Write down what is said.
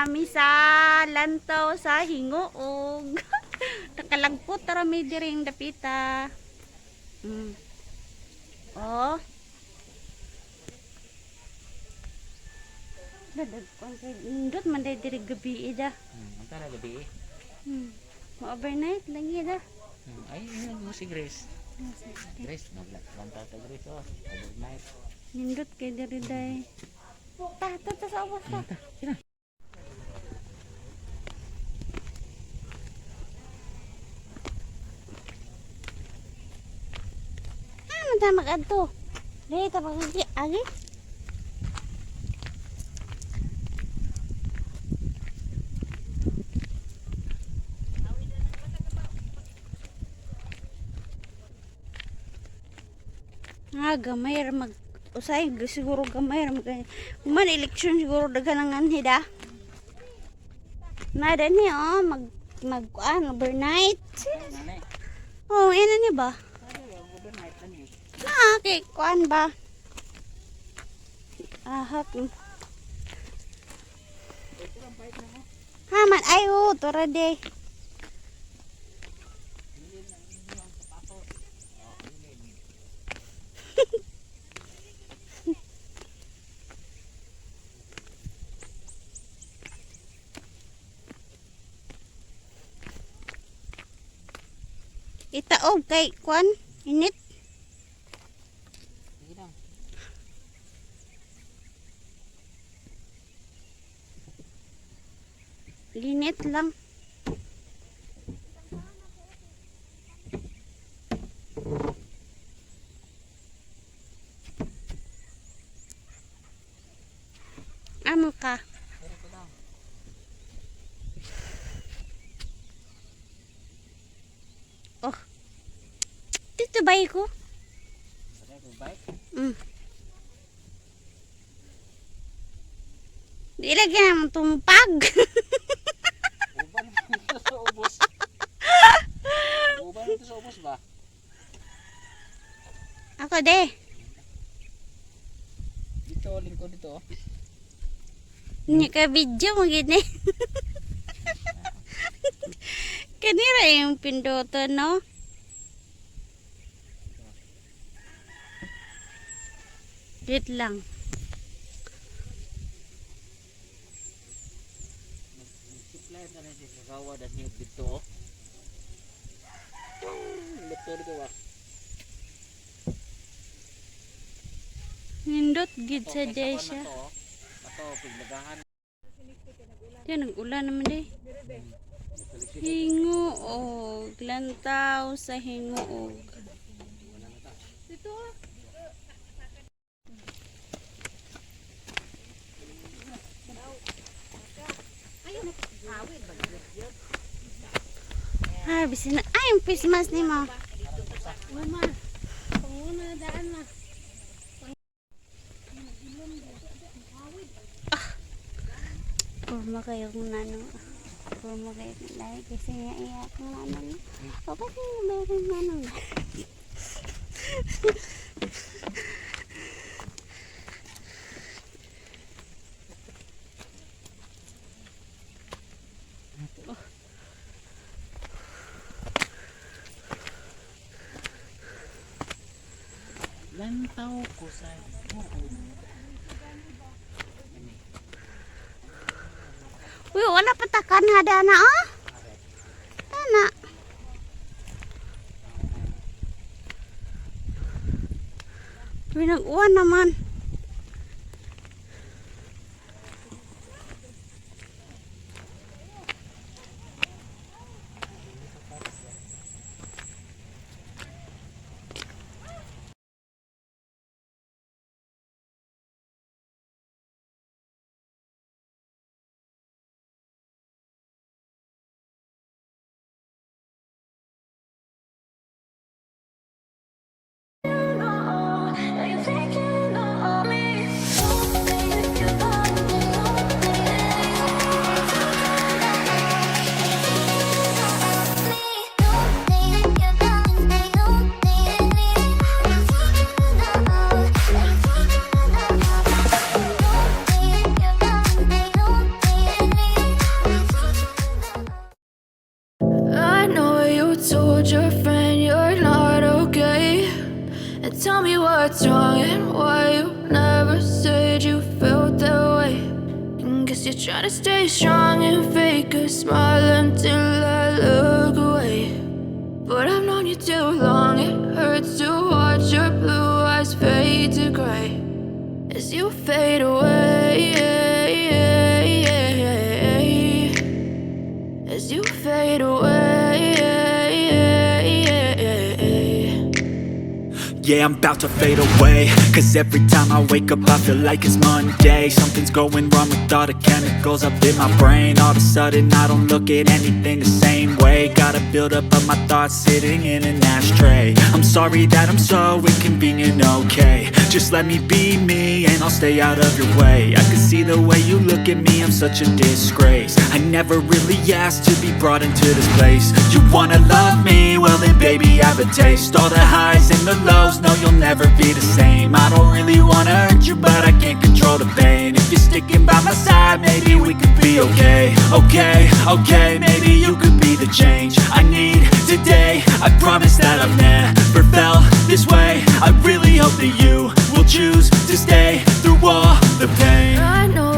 ami sa lantaw sa Hingoog. Nakalagpot tara may diring dapita. Oh. Dadag kon kay nindot man day diri gabi ida. Antara gabi. Ma-overnight lang ida. Ay, yun mo si Grace. Grace, naglanta ta Grace oh. Overnight. Nindot kay diri day. Ta sa awas ta. Ano ta mag-adto? Dili ta pagagi agi. Gamay ra mag usay siguro gamay ra mag man election siguro daghan ang anhida. Na din ni oh mag overnight. Oh, ina ni ba? Overnight na ni. Okay, kuan ba? Ahak. Haman ayo tora de. Itaog kay kuan init. Linit lang. Amo ka. Oh. Dito ba ko? Di lagi naman tumpag. Uban ito sa ubos. Uban ito sa ubos ba? Ako de. Dito, lingkod dito. Nya ka video mo gini. Kanira yung pinduto no? Dit lang. Supply na rin sa kawa dan dito. Betul dito ba? Nindot gid sa day siya. Ato piglagahan. Yan nag-ulan naman de. Hingoog, lantaw sa Hingoog. Dito. Ah, bisin na. Ay, yung Christmas ni mo. Mama, panguna daan na. Kurma kayo kung ano. Kurma kayo kung lahi. Kasi nga iyak kung ano. O kasi meron ano. Lantaw ko sa Uy, wala patakan hada na oh. Ana. Pinag-uwan naman. what's wrong and why you never said you felt that way. And guess you're trying to stay strong and fake a smile until I look away. But I've known you too long, it hurts to watch your blue eyes fade to gray as you fade away, as you fade away. Yeah, I'm about to fade away, cause every time I wake up I feel like it's Monday. Something's going wrong with all the chemicals up in my brain. All of a sudden I don't look at anything the same way. Gotta build up of my thoughts sitting in an ashtray. I'm sorry that I'm so inconvenient, okay. Just let me be me and I'll stay out of your way. I can see the way you look at me, I'm such a disgrace. I never really asked to be brought into this place. You wanna love me? Well then baby have a taste. All the highs and the lows, no you'll never be the same. I don't really wanna hurt you but I can't control the pain. If you're sticking by my side maybe we could be okay. Okay, maybe you could be the change I need today. I promise that I've never felt this way. I really hope that you will choose to stay through all the pain. I know